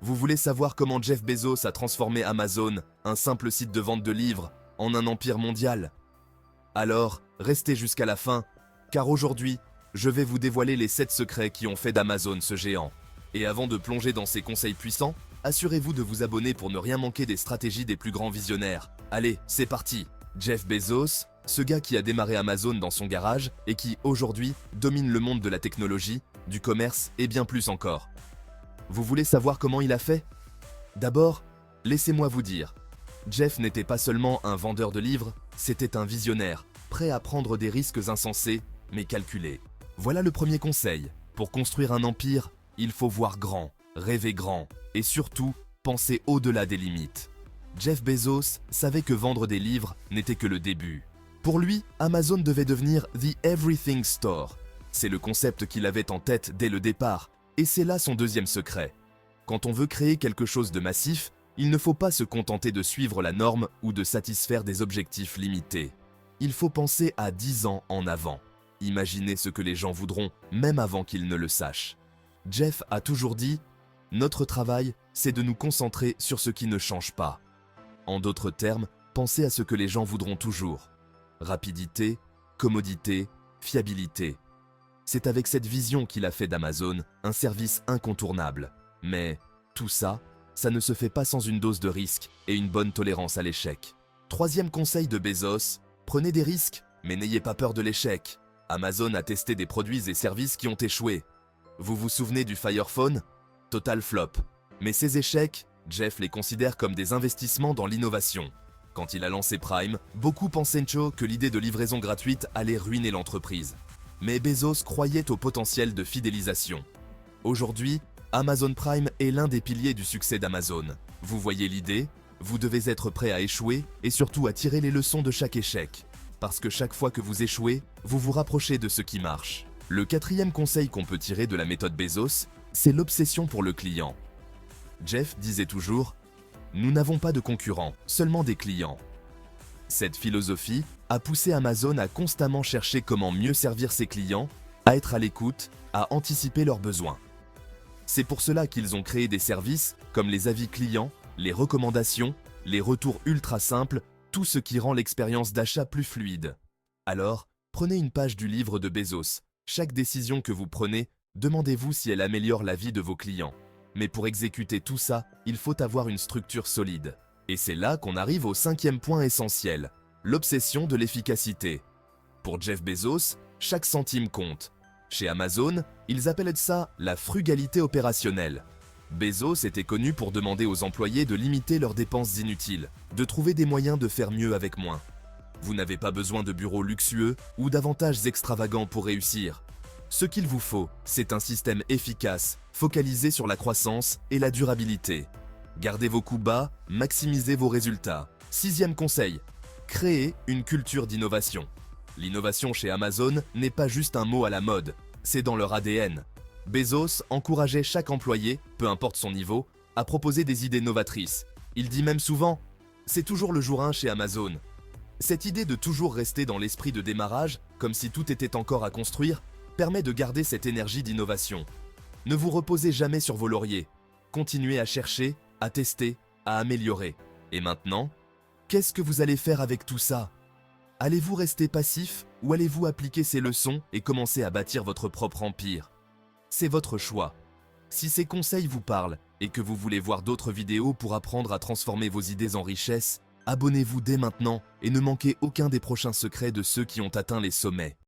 Vous voulez savoir comment Jeff Bezos a transformé Amazon, un simple site de vente de livres, en un empire mondial? Alors, restez jusqu'à la fin, car aujourd'hui, je vais vous dévoiler les 7 secrets qui ont fait d'Amazon ce géant. Et avant de plonger dans ces conseils puissants, assurez-vous de vous abonner pour ne rien manquer des stratégies des plus grands visionnaires. Allez, c'est parti! Jeff Bezos, ce gars qui a démarré Amazon dans son garage et qui, aujourd'hui, domine le monde de la technologie, du commerce et bien plus encore. Vous voulez savoir comment il a fait? D'abord, laissez-moi vous dire, Jeff n'était pas seulement un vendeur de livres, c'était un visionnaire, prêt à prendre des risques insensés, mais calculés. Voilà le premier conseil. Pour construire un empire, il faut voir grand, rêver grand, et surtout, penser au-delà des limites. Jeff Bezos savait que vendre des livres n'était que le début. Pour lui, Amazon devait devenir The Everything Store. C'est le concept qu'il avait en tête dès le départ, et c'est là son deuxième secret. Quand on veut créer quelque chose de massif, il ne faut pas se contenter de suivre la norme ou de satisfaire des objectifs limités. Il faut penser à 10 ans en avant. Imaginez ce que les gens voudront, même avant qu'ils ne le sachent. Jeff a toujours dit « Notre travail, c'est de nous concentrer sur ce qui ne change pas. » En d'autres termes, pensez à ce que les gens voudront toujours. Rapidité, commodité, fiabilité. C'est avec cette vision qu'il a fait d'Amazon un service incontournable. Mais tout ça, ça ne se fait pas sans une dose de risque et une bonne tolérance à l'échec. Troisième conseil de Bezos, prenez des risques, mais n'ayez pas peur de l'échec. Amazon a testé des produits et services qui ont échoué. Vous vous souvenez du Fire Phone? Total flop. Mais ces échecs, Jeff les considère comme des investissements dans l'innovation. Quand il a lancé Prime, beaucoup pensaient que l'idée de livraison gratuite allait ruiner l'entreprise. Mais Bezos croyait au potentiel de fidélisation. Aujourd'hui, Amazon Prime est l'un des piliers du succès d'Amazon. Vous voyez l'idée? Vous devez être prêt à échouer et surtout à tirer les leçons de chaque échec. Parce que chaque fois que vous échouez, vous vous rapprochez de ce qui marche. Le quatrième conseil qu'on peut tirer de la méthode Bezos, c'est l'obsession pour le client. Jeff disait toujours « Nous n'avons pas de concurrents, seulement des clients ». Cette philosophie a poussé Amazon à constamment chercher comment mieux servir ses clients, à être à l'écoute, à anticiper leurs besoins. C'est pour cela qu'ils ont créé des services comme les avis clients, les recommandations, les retours ultra simples, tout ce qui rend l'expérience d'achat plus fluide. Alors, prenez une page du livre de Bezos. Chaque décision que vous prenez, demandez-vous si elle améliore la vie de vos clients. Mais pour exécuter tout ça, il faut avoir une structure solide. Et c'est là qu'on arrive au cinquième point essentiel, l'obsession de l'efficacité. Pour Jeff Bezos, chaque centime compte. Chez Amazon, ils appellent ça la frugalité opérationnelle. Bezos était connu pour demander aux employés de limiter leurs dépenses inutiles, de trouver des moyens de faire mieux avec moins. Vous n'avez pas besoin de bureaux luxueux ou d'avantages extravagants pour réussir. Ce qu'il vous faut, c'est un système efficace, focalisé sur la croissance et la durabilité. Gardez vos coûts bas, maximisez vos résultats. Sixième conseil, créez une culture d'innovation. L'innovation chez Amazon n'est pas juste un mot à la mode, c'est dans leur ADN. Bezos encourageait chaque employé, peu importe son niveau, à proposer des idées novatrices. Il dit même souvent « c'est toujours le jour 1 chez Amazon ». Cette idée de toujours rester dans l'esprit de démarrage, comme si tout était encore à construire, permet de garder cette énergie d'innovation. Ne vous reposez jamais sur vos lauriers. Continuez à chercher, à tester, à améliorer. Et maintenant, qu'est-ce que vous allez faire avec tout ça? Allez-vous rester passif ou allez-vous appliquer ces leçons et commencer à bâtir votre propre empire? C'est votre choix. Si ces conseils vous parlent et que vous voulez voir d'autres vidéos pour apprendre à transformer vos idées en richesse, abonnez-vous dès maintenant et ne manquez aucun des prochains secrets de ceux qui ont atteint les sommets.